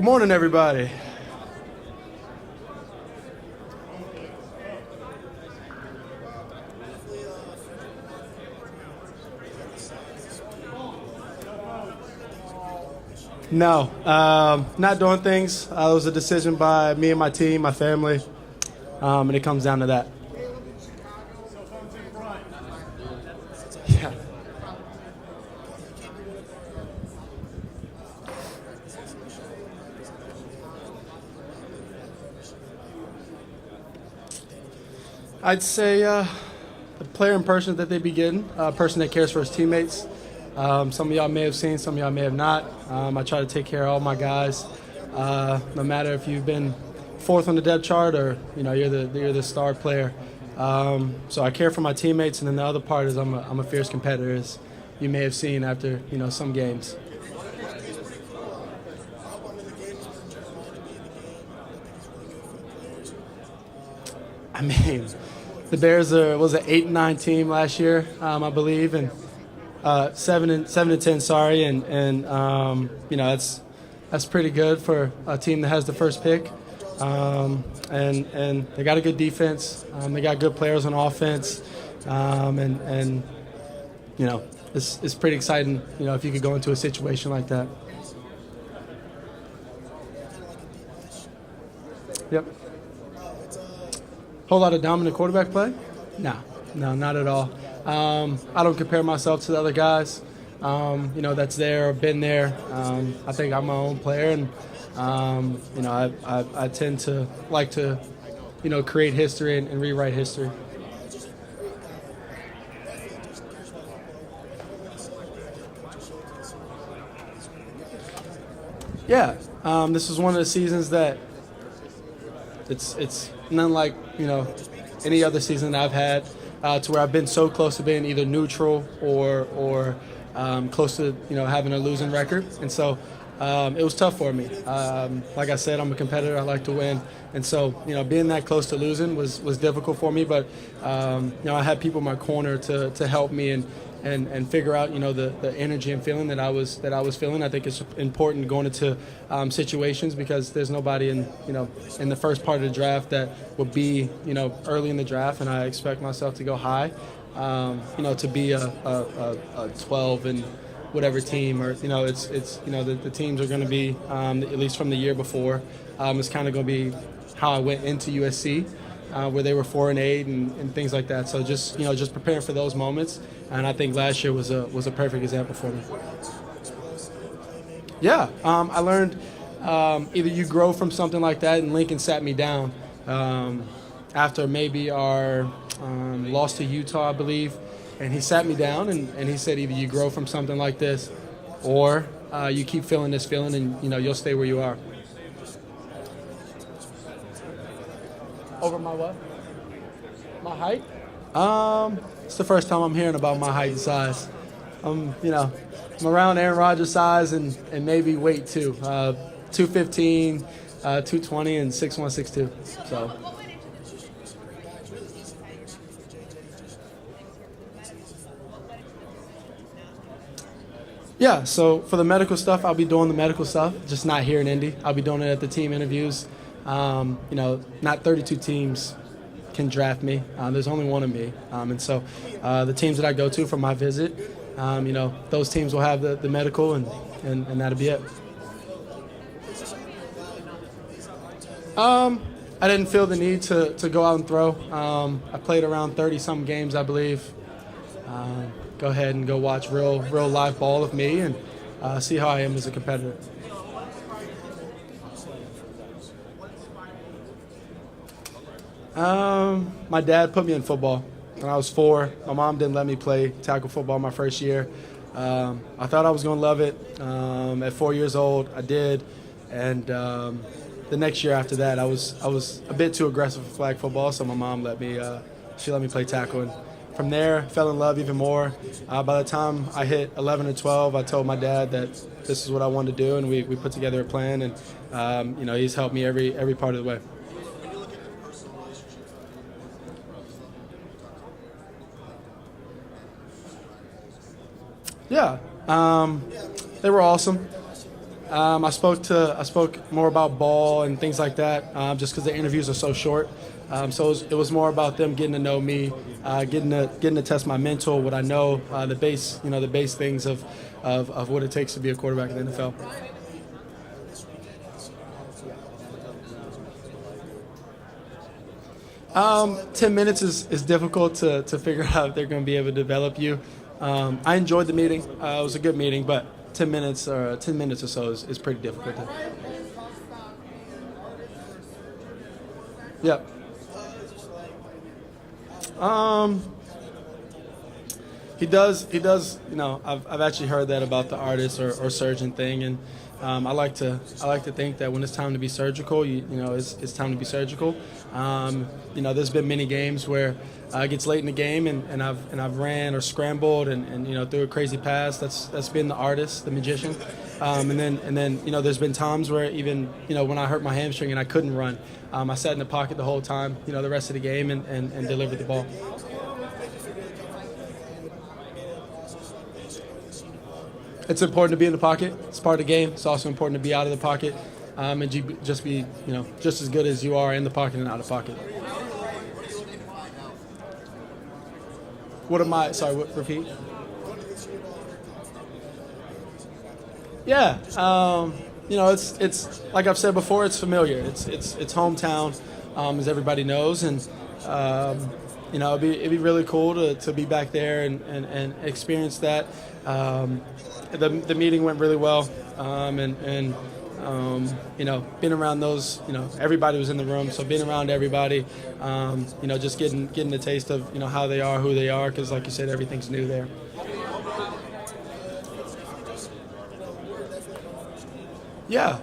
Good morning, everybody. No, not doing things. It was a decision by me and my team, my family, and it comes down to that. Yeah. I'd say the player and person that they be getting, a person that cares for his teammates. Some of y'all may have seen, some of y'all may have not. I try to take care of all my guys, no matter if you've been fourth on the depth chart or you're the star player. So I care for my teammates, and then the other part is I'm a fierce competitor, as you may have seen after some games. I mean, the Bears was an 8-9 team last year, I believe, and 7-10. Sorry, and that's pretty good for a team that has the first pick. And they got a good defense. They got good players on offense, and it's pretty exciting. If you could go into a situation like that. Yep. Whole lot of dominant quarterback play? No, not at all. I don't compare myself to the other guys, that's there or been there. I think I'm my own player, and I tend to like to, create history and rewrite history. Yeah, this is one of the seasons that it's none like any other season that I've had, to where I've been so close to being either neutral or close to having a losing record, and so it was tough for me. Like I said, I'm a competitor. I like to win, and so being that close to losing was difficult for me. But I had people in my corner to help me and figure out the energy and feeling that I was feeling. I think it's important going into situations, because there's nobody in the first part of the draft that will be early in the draft, and I expect myself to go high. To be a 12 and whatever team, or it's the teams are going to be at least from the year before. It's kind of going to be how I went into USC. Where they were 4-8 and things like that. So just preparing for those moments, and I think last year was a perfect example for me. Yeah, I learned either you grow from something like that, and Lincoln sat me down after maybe our loss to Utah, I believe, and he sat me down and he said either you grow from something like this, or you keep feeling this feeling, and you'll stay where you are. Over my what? My height? It's the first time I'm hearing about my height and size. I'm around Aaron Rodgers' size and maybe weight too. 215, 220, and 6'1", 6'2". So. Yeah, so for the medical stuff, I'll be doing the medical stuff, just not here in Indy. I'll be doing it at the team interviews. Not 32 teams can draft me. There's only one of me. And so the teams that I go to for my visit, those teams will have the medical, and that'll be it. I didn't feel the need to go out and throw. I played around 30-some games, I believe. Go ahead and go watch real live ball of me and see how I am as a competitor. My dad put me in football when I was 4. My mom didn't let me play tackle football my first year. I thought I was going to love it. At 4 years old, I did, and the next year after that, I was a bit too aggressive for flag football, so my mom let me play tackle, and from there, fell in love even more. By the time I hit 11 or 12, I told my dad that this is what I wanted to do, and we put together a plan, and he's helped me every part of the way. Yeah, they were awesome. I spoke more about ball and things like that, just because the interviews are so short. So it was more about them getting to know me, getting to test my mental, what I know, the base things of what it takes to be a quarterback in the NFL. 10 minutes is difficult to figure out if they're going to be able to develop you. I enjoyed the meeting. It was a good meeting, but 10 minutes or so is pretty difficult. Yep. He does. I've actually heard that about the artist or surgeon thing, and I like to think that when it's time to be surgical, it's time to be surgical. There's been many games where it gets late in the game, and I've ran or scrambled and threw a crazy pass. That's been the artist, the magician. And then there's been times where even when I hurt my hamstring and I couldn't run, I sat in the pocket the whole time, the rest of the game and delivered the ball. It's important to be in the pocket. It's part of the game. It's also important to be out of the pocket and just be just as good as you are in the pocket and out of the pocket. Repeat? Yeah. It's like I've said before, it's familiar. It's hometown, as everybody knows, and it'd be really cool to be back there and experience that. The meeting went really well, being around those, everybody was in the room, so being around everybody, just getting the taste of, how they are, who they are, because like you said, everything's new there. Yeah,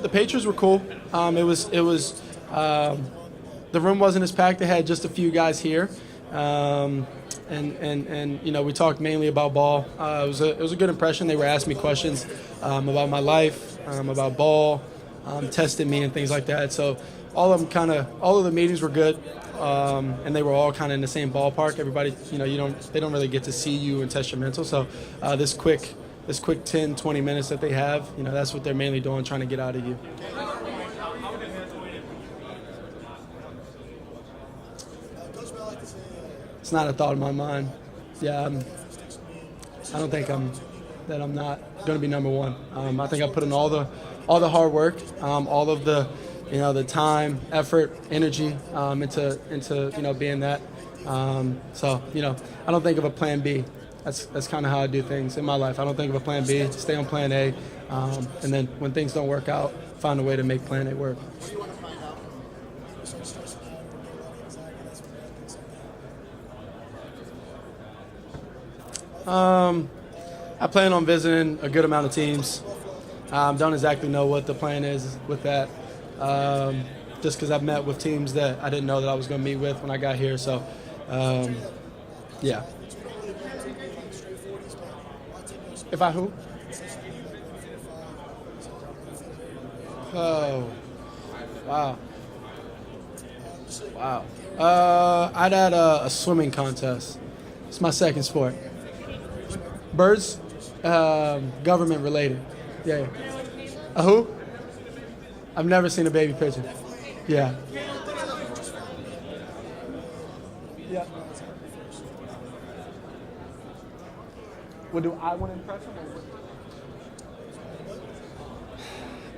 the Patriots were cool. It was the room wasn't as packed. They had just a few guys here. And we talked mainly about ball. It was a good impression. They were asking me questions about my life, about ball, testing me and things like that. So all of the meetings were good, and they were all kind of in the same ballpark. Everybody, they don't really get to see you and test your mental. So this quick 10, 20 minutes that they have, that's what they're mainly doing, trying to get out of you. It's not a thought in my mind. Yeah, I don't think I'm not going to be number one. I think I put in all the hard work, all of the the time, effort, energy into being that. So I don't think of a plan B. That's kind of how I do things in my life. I don't think of a plan B. Stay on plan A, and then when things don't work out, find a way to make plan A work. I plan on visiting a good amount of teams. Don't exactly know what the plan is with that, just because I've met with teams that I didn't know that I was going to meet with when I got here. So, yeah. If I who? Oh, wow. I'd add a swimming contest. It's my second sport. Birds, government related. Yeah. A who? I've never seen a baby pigeon. Yeah. Yeah. What do I want to impress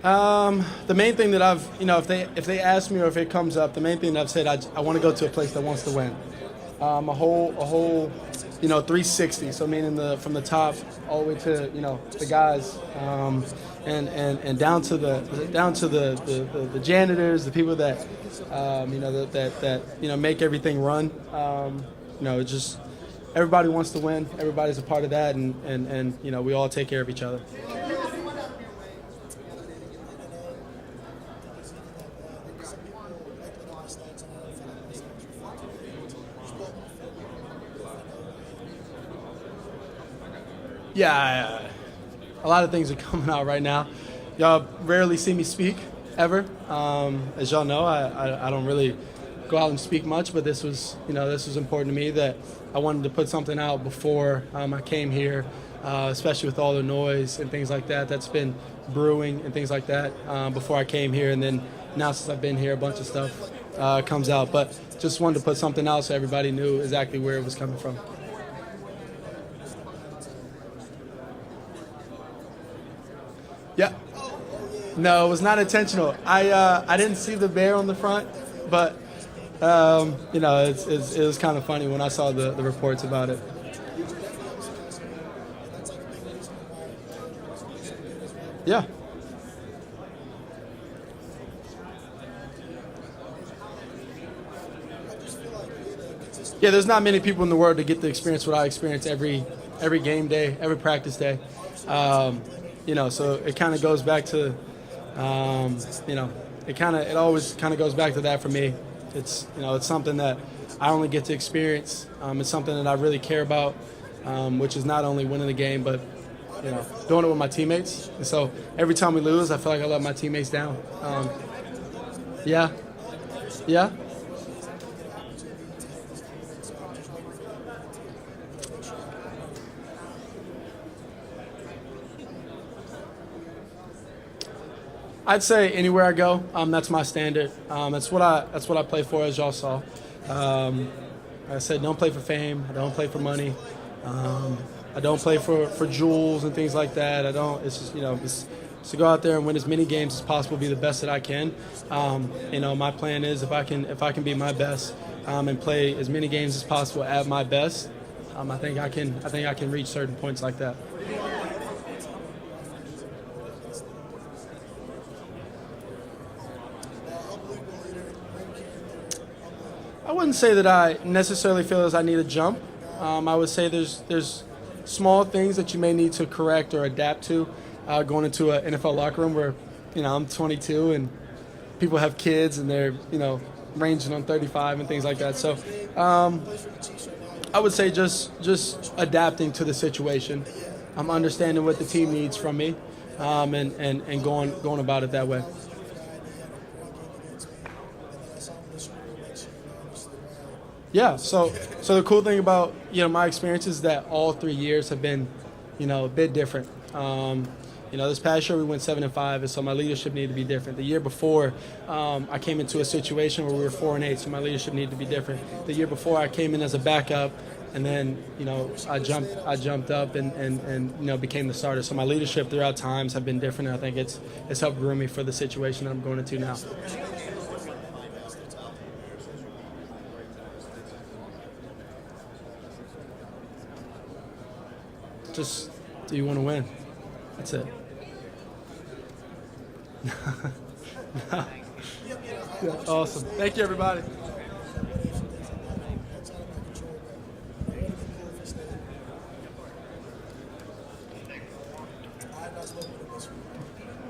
them? The main thing that I've, if they ask me or if it comes up, the main thing that I've said, I want to go to a place that wants to win. A whole 360. So meaning from the top all the way to the guys, and down to the janitors, the people that that make everything run. Just everybody wants to win. Everybody's a part of that, and we all take care of each other. Yeah, a lot of things are coming out right now. Y'all rarely see me speak, ever. As y'all know, I don't really go out and speak much, but this was important to me that I wanted to put something out before I came here, especially with all the noise and things like that that's been brewing and things like that before I came here. And then now since I've been here, a bunch of stuff comes out. But just wanted to put something out so everybody knew exactly where it was coming from. Yeah. No, it was not intentional. I didn't see the bear on the front, but you know, it was kind of funny when I saw the reports about it. Yeah. Yeah, there's not many people in the world that get to experience what I experience every game day, every practice day. You know, so it kind of goes back to, you know, it always kind of goes back to that for me. It's, you know, it's something that I only get to experience. It's something that I really care about, which is not only winning the game, but, you know, doing it with my teammates. And so every time we lose, I feel like I let my teammates down. Yeah. Yeah. I'd say anywhere I go, that's my standard. That's what I play for, as y'all saw. I said, don't play for fame. I don't play for money. I don't play for jewels and things like that. I don't. It's just, you know, it's to go out there and win as many games as possible, be the best that I can. You know, my plan is if I can be my best and play as many games as possible at my best, I think I can reach certain points like that. I wouldn't say that I necessarily feel as I need a jump. I would say there's small things that you may need to correct or adapt to going into an NFL locker room where, you know, I'm 22 and people have kids and they're, you know, ranging on 35 and things like that. So I would say just adapting to the situation. I'm understanding what the team needs from me and going about it that way. Yeah, so the cool thing about, you know, my experience is that all 3 years have been, you know, a bit different. You know, this past year we went 7-5, and so my leadership needed to be different. The year before, I came into a situation where we were 4-8, so my leadership needed to be different. The year before, I came in as a backup, and then, you know, I jumped up and you know, became the starter. So my leadership throughout times have been different, and I think it's helped groom me for the situation that I'm going into now. Just, do you want to win? That's it. No. Yeah, awesome. Thank you, everybody.